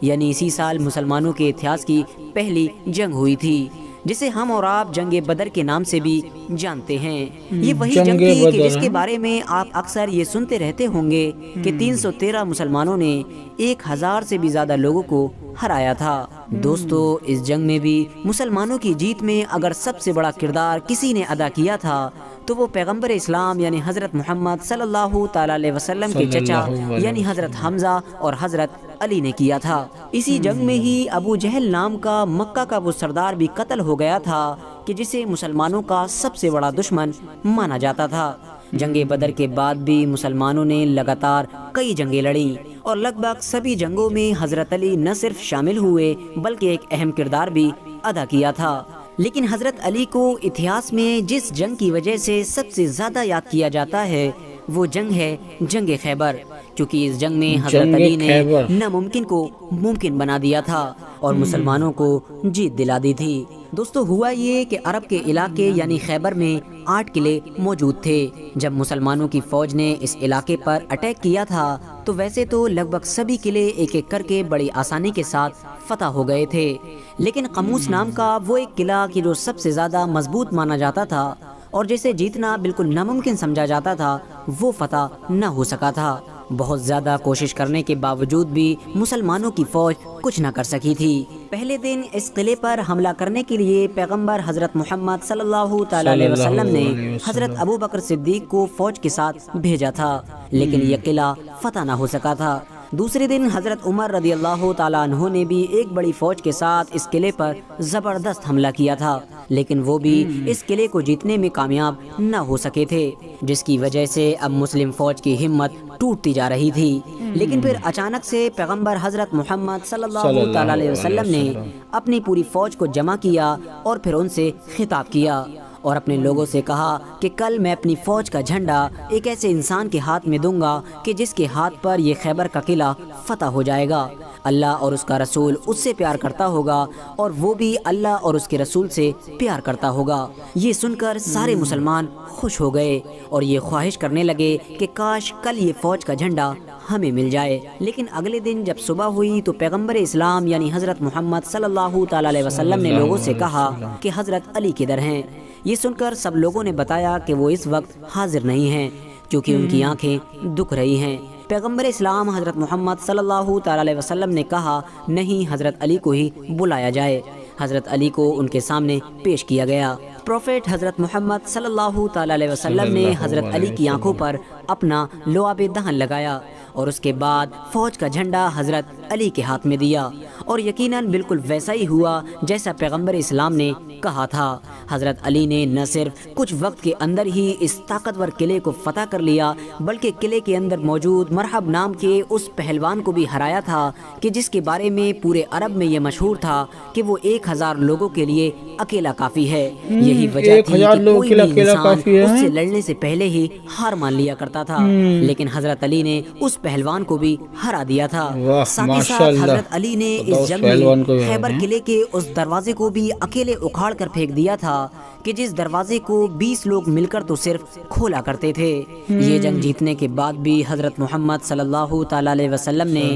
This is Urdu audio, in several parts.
یعنی اسی سال مسلمانوں کے اتہاس کی پہلی جنگ ہوئی تھی، جسے ہم اور آپ جنگ بدر کے نام سے بھی جانتے ہیں۔ یہ وہی جنگ تھی کہ جس کے بارے میں آپ اکثر یہ سنتے رہتے ہوں گے کہ 313 مسلمانوں نے 1000 سے بھی زیادہ لوگوں کو ہرایا تھا۔ دوستو، اس جنگ میں بھی مسلمانوں کی جیت میں اگر سب سے بڑا کردار کسی نے ادا کیا تھا تو وہ پیغمبر اسلام یعنی حضرت محمد صلی اللہ تعالی علیہ وسلم کے چچا یعنی حضرت حمزہ اور حضرت علی نے کیا تھا۔ اسی جنگ میں ہی ابو جہل نام کا مکہ کا وہ سردار بھی قتل ہو گیا تھا کہ جسے مسلمانوں کا سب سے بڑا دشمن مانا جاتا تھا۔ جنگ بدر کے بعد بھی مسلمانوں نے لگاتار کئی جنگیں لڑیں اور لگ بھگ سبھی جنگوں میں حضرت علی نہ صرف شامل ہوئے بلکہ ایک اہم کردار بھی ادا کیا تھا۔ لیکن حضرت علی کو اتہاس میں جس جنگ کی وجہ سے سب سے زیادہ یاد کیا جاتا ہے وہ جنگ ہے جنگ خیبر، کیونکہ اس جنگ میں حضرت علی نے ناممکن کو ممکن بنا دیا تھا اور مسلمانوں کو جیت دلا دی تھی۔ دوستو، ہوا یہ کہ عرب کے علاقے یعنی خیبر میں 8 قلعے موجود تھے۔ جب مسلمانوں کی فوج نے اس علاقے پر اٹیک کیا تھا تو ویسے تو لگ بھگ سبھی قلعے ایک ایک کر کے بڑی آسانی کے ساتھ فتح ہو گئے تھے، لیکن قموس نام کا وہ ایک قلعہ کہ جو سب سے زیادہ مضبوط مانا جاتا تھا اور جسے جیتنا بالکل ناممکن سمجھا جاتا تھا، وہ فتح نہ ہو سکا تھا۔ بہت زیادہ کوشش کرنے کے باوجود بھی مسلمانوں کی فوج کچھ نہ کر سکی تھی۔ پہلے دن اس قلعے پر حملہ کرنے کے لیے پیغمبر حضرت محمد صلی اللہ تعالی علیہ وسلم نے حضرت ابو بکر صدیق کو فوج کے ساتھ بھیجا تھا، لیکن یہ قلعہ فتح نہ ہو سکا تھا۔ دوسرے دن حضرت عمر رضی اللہ تعالیٰ عنہ نے بھی ایک بڑی فوج کے ساتھ اس قلعے پر زبردست حملہ کیا تھا، لیکن وہ بھی اس قلعے کو جیتنے میں کامیاب نہ ہو سکے تھے، جس کی وجہ سے اب مسلم فوج کی ہمت ٹوٹتی جا رہی تھی۔ لیکن پھر اچانک سے پیغمبر حضرت محمد صلی اللہ تعالیٰ علیہ وسلم نے اپنی پوری فوج کو جمع کیا اور پھر ان سے خطاب کیا اور اپنے لوگوں سے کہا کہ کل میں اپنی فوج کا جھنڈا ایک ایسے انسان کے ہاتھ میں دوں گا کہ جس کے ہاتھ پر یہ خیبر کا قلعہ فتح ہو جائے گا۔ اللہ اور اس کا رسول اس سے پیار کرتا ہوگا اور وہ بھی اللہ اور اس کے رسول سے پیار کرتا ہوگا۔ یہ سن کر سارے مسلمان خوش ہو گئے اور یہ خواہش کرنے لگے کہ کاش کل یہ فوج کا جھنڈا ہمیں مل جائے۔ لیکن اگلے دن جب صبح ہوئی تو پیغمبر اسلام یعنی حضرت محمد صلی اللہ تعالی علیہ وسلم نے لوگوں سے کہا کہ حضرت علی کدھر ہیں؟ یہ سن کر سب لوگوں نے بتایا کہ وہ اس وقت حاضر نہیں ہیں کیونکہ ان کی آنکھیں دکھ رہی ہیں۔ پیغمبر اسلام حضرت محمد صلی اللہ تعالی علیہ وسلم نے کہا نہیں، حضرت علی کو ہی بلایا جائے۔ حضرت علی کو ان کے سامنے پیش کیا گیا۔ پروفیٹ حضرت محمد صلی اللہ تعالی علیہ وسلم نے حضرت علی کی آنکھوں پر اپنا لعاب دہن لگایا اور اس کے بعد فوج کا جھنڈا حضرت علی کے ہاتھ میں دیا، اور یقیناً بالکل ویسا ہی ہوا جیسا پیغمبر اسلام نے کہا تھا۔ حضرت علی نے نہ صرف کچھ وقت کے اندر ہی اس طاقتور قلعے کو فتح کر لیا بلکہ قلعے کے اندر موجود مرحب نام کے اس پہلوان کو بھی ہرایا تھا کہ جس کے بارے میں پورے عرب میں یہ مشہور تھا کہ وہ 1000 لوگوں کے لیے اکیلا کافی ہے۔ یہی وجہ تھی کہ کوئی بھی انسان اس سے لڑنے سے پہلے ہی ہار مان لیا کرتا تھا، لیکن حضرت علی نے اس پہلوان کو بھی ہرا دیا تھا۔ ساتھ ہی ساتھ حضرت علی نے اس جنگ میں خیبر قلعے کے اس دروازے کو بھی اکیلے اکھاڑ کر پھینک دیا تھا کہ جس دروازے کو 20 لوگ مل کر تو صرف کھولا کرتے تھے۔ یہ جنگ جیتنے کے بعد بھی حضرت محمد صلی اللہ تعالی علیہ وسلم نے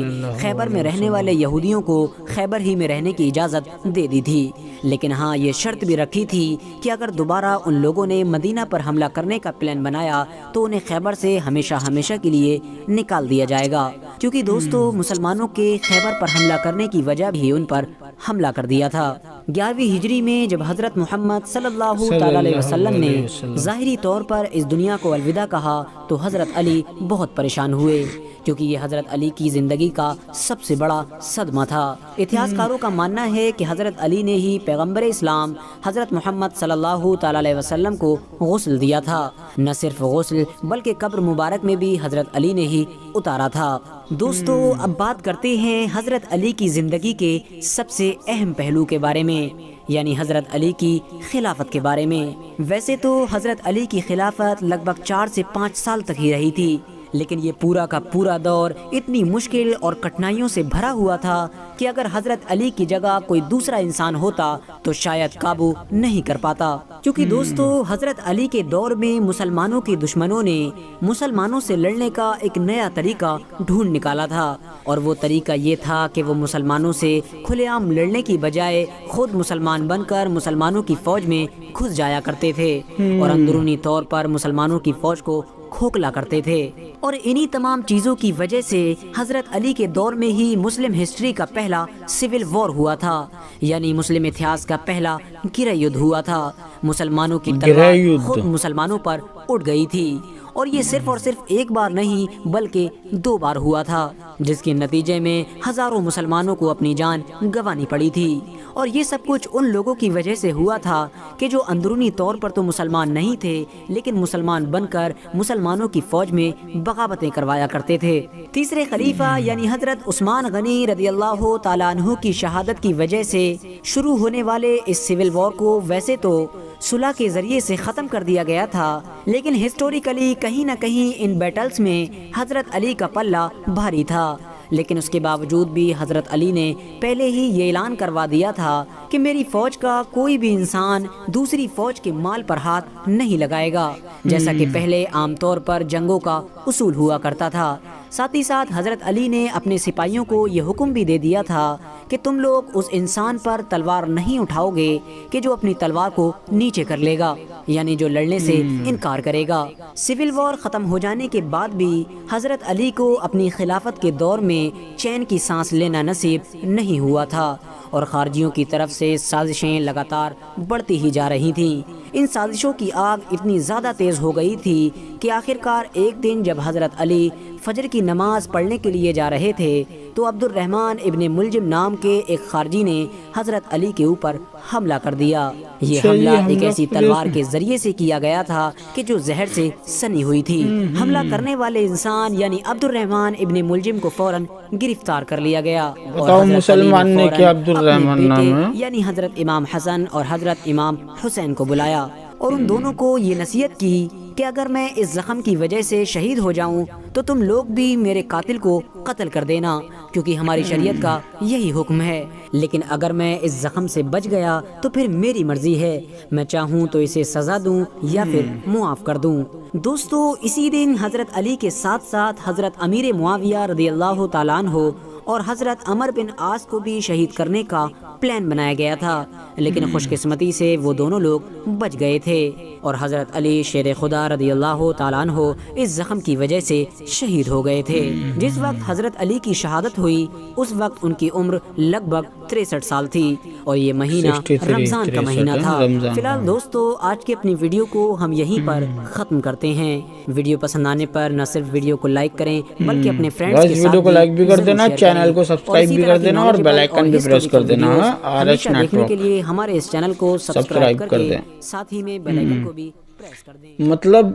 خیبر میں رہنے والے یہودیوں کو خیبر ہی میں رہنے کی اجازت دے دی تھی، لیکن ہاں یہ شرط بھی رکھی تھی کہ اگر دوبارہ ان لوگوں نے مدینہ پر حملہ کرنے کا پلان بنایا تو انہیں خیبر سے ہمیشہ ہمیشہ کے لیے نکال دیا جائے گا، کیونکہ دوستو مسلمانوں کے خیبر پر حملہ کرنے کی وجہ بھی ان پر حملہ کر دیا تھا۔ 11ویں ہجری میں جب حضرت محمد صلی اللہ تعالی علیہ وسلم نے ظاہری طور پر اس دنیا کو الوداع کہا تو حضرت علی بہت پریشان ہوئے، کیونکہ یہ حضرت علی کی زندگی کا سب سے بڑا صدمہ تھا۔ اتہاس کاروں کا ماننا ہے کہ حضرت علی نے ہی پیغمبر اسلام حضرت محمد صلی اللہ تعالی علیہ وسلم کو غسل دیا تھا، نہ صرف غسل بلکہ قبر مبارک میں بھی حضرت علی نے ہی اتارا تھا۔ دوستو، اب بات کرتے ہیں حضرت علی کی زندگی کے سب سے اہم پہلو کے بارے میں، یعنی حضرت علی کی خلافت کے بارے میں۔ ویسے تو حضرت علی کی خلافت لگ بھگ 4 سے 5 سال تک ہی رہی تھی، لیکن یہ پورا کا پورا دور اتنی مشکل اور کٹھنائیوں سے بھرا ہوا تھا کہ اگر حضرت علی کی جگہ کوئی دوسرا انسان ہوتا تو شاید قابو نہیں کر پاتا، کیونکہ دوستو حضرت علی کے دور میں مسلمانوں کے دشمنوں نے مسلمانوں سے لڑنے کا ایک نیا طریقہ ڈھونڈ نکالا تھا، اور وہ طریقہ یہ تھا کہ وہ مسلمانوں سے کھلے عام لڑنے کی بجائے خود مسلمان بن کر مسلمانوں کی فوج میں گھس جایا کرتے تھے اور اندرونی طور پر مسلمانوں کی فوج کو کھوکھلا کرتے تھے۔ اور انہی تمام چیزوں کی وجہ سے حضرت علی کے دور میں ہی مسلم ہسٹری کا پہلا سول وار ہوا تھا، یعنی مسلم اتہاس کا پہلا گرہ یدھ ہوا تھا۔ مسلمانوں کی تلوار خود مسلمانوں پر اٹھ گئی تھی، اور یہ صرف اور صرف ایک بار نہیں بلکہ 2 بار ہوا تھا، جس کے نتیجے میں ہزاروں مسلمانوں کو اپنی جان گنوانی پڑی تھی۔ اور یہ سب کچھ ان لوگوں کی وجہ سے ہوا تھا کہ جو اندرونی طور پر تو مسلمان نہیں تھے، لیکن مسلمان بن کر مسلمانوں کی فوج میں بغاوتیں کروایا کرتے تھے۔ تیسرے خلیفہ یعنی حضرت عثمان غنی رضی اللہ تعالیٰ عنہ کی شہادت کی وجہ سے شروع ہونے والے اس سول وار کو ویسے تو صلح کے ذریعے سے ختم کر دیا گیا تھا، لیکن ہسٹوریکلی کہیں نہ کہیں ان بیٹلز میں حضرت علی کا پلہ بھاری تھا۔ لیکن اس کے باوجود بھی حضرت علی نے پہلے ہی یہ اعلان کروا دیا تھا کہ میری فوج کا کوئی بھی انسان دوسری فوج کے مال پر ہاتھ نہیں لگائے گا، جیسا کہ پہلے عام طور پر جنگوں کا اصول ہوا کرتا تھا۔ ساتھ ہی ساتھ حضرت علی نے اپنے سپاہیوں کو یہ حکم بھی دے دیا تھا کہ تم لوگ اس انسان پر تلوار نہیں اٹھاؤ گے کہ جو اپنی تلوار کو نیچے کر لے گا، یعنی جو لڑنے سے انکار کرے گا۔ سول وار ختم ہو جانے کے بعد بھی حضرت علی کو اپنی خلافت کے دور میں چین کی سانس لینا نصیب نہیں ہوا تھا، اور خارجیوں کی طرف سے سازشیں لگاتار بڑھتی ہی جا رہی تھیں۔ ان سازشوں کی آگ اتنی زیادہ تیز ہو گئی تھی کہ آخرکار ایک دن جب حضرت علی فجر کی نماز پڑھنے کے لیے جا رہے تھے تو عبد الرحمن ابن ملجم نام کے ایک خارجی نے حضرت علی کے اوپر حملہ کر دیا۔ یہ حملہ ایک ایسی تلوار کے ذریعے سے کیا گیا تھا کہ جو زہر سے سنی ہوئی تھی۔ حملہ کرنے والے انسان یعنی عبد الرحمن ابن ملجم کو فوراً گرفتار کر لیا گیا، اور مسلمان نے کیا عبد الرحمن نام ہے یعنی حضرت امام حسن اور حضرت امام حسین کو بلایا اور ان دونوں کو یہ نصیحت کی کہ اگر میں اس زخم کی وجہ سے شہید ہو جاؤں تو تم لوگ بھی میرے قاتل کو قتل کر دینا، کیونکہ ہماری شریعت کا یہی حکم ہے، لیکن اگر میں اس زخم سے بچ گیا تو پھر میری مرضی ہے، میں چاہوں تو اسے سزا دوں یا پھر معاف کر دوں۔ دوستو اسی دن حضرت علی کے ساتھ ساتھ حضرت امیر معاویہ رضی اللہ تعالیٰ عنہ اور حضرت عمر بن عاص کو بھی شہید کرنے کا پلان بنایا گیا تھا، لیکن خوش قسمتی سے وہ دونوں لوگ بچ گئے تھے، اور حضرت علی شیر خدا رضی اللہ تعالیٰ عنہ اس زخم کی وجہ سے شہید ہو گئے تھے۔ جس وقت حضرت علی کی شہادت ہوئی اس وقت ان کی عمر لگ بھگ 63 سال تھی، اور یہ مہینہ رمضان کا مہینہ تھا۔ فی الحال دوستو آج کی اپنی ویڈیو کو ہم یہیں پر ختم کرتے ہیں۔ ویڈیو پسند آنے پر نہ صرف ویڈیو کو لائک کریں بلکہ اپنے فرینڈز کے ساتھ ویڈیو کو لائک بھی کر دینا، چینل کو سبسکرائب بھی کر دینا اور بیل آئیکن بھی پریس کر دینا۔ ہمیشہ دیکھنے کے لیے ہمارے اس چینل کو سبسکرائب کر دیں، ساتھ ہی میں بیل آئیکن کو بھی پریس کر دیں۔ مطلب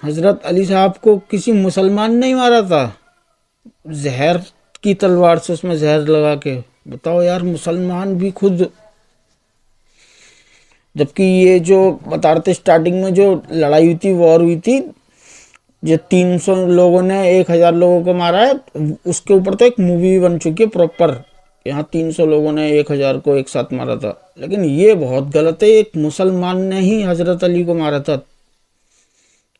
حضرت علی صاحب کو کسی مسلمان نہیں مارا تھا، زہر کی تلوار سے اس میں زہر لگا کے، بتاؤ یار، مسلمان بھی خود، جبکہ یہ جو بتا رہے تھے اسٹارٹنگ میں جو لڑائی ہوئی تھی، وار ہوئی تھی، جو 300 لوگوں نے 1000 لوگوں کو مارا ہے، اس کے اوپر تو ایک مووی بھی بن چکی ہے پراپر، یہاں 300 لوگوں نے 1000 کو ایک ساتھ مارا تھا، لیکن یہ بہت غلط ہے، ایک مسلمان نے ہی حضرت علی کو مارا تھا۔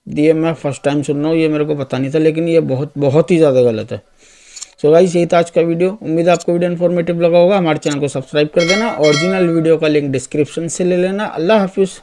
یہ میں فرسٹ ٹائم سن رہا ہوں، یہ میرے کو پتہ نہیں تھا، لیکن یہ بہت ہی زیادہ غلط ہے۔ سو گائز یہی تھا آج کا ویڈیو، امید ہے آپ کو ویڈیو انفارمیٹیو لگا ہوگا۔ ہمارے چینل کو سبسکرائب کر دینا، اوریجنل ویڈیو کا لنک ڈسکرپشن سے لے لینا۔ اللہ حافظ۔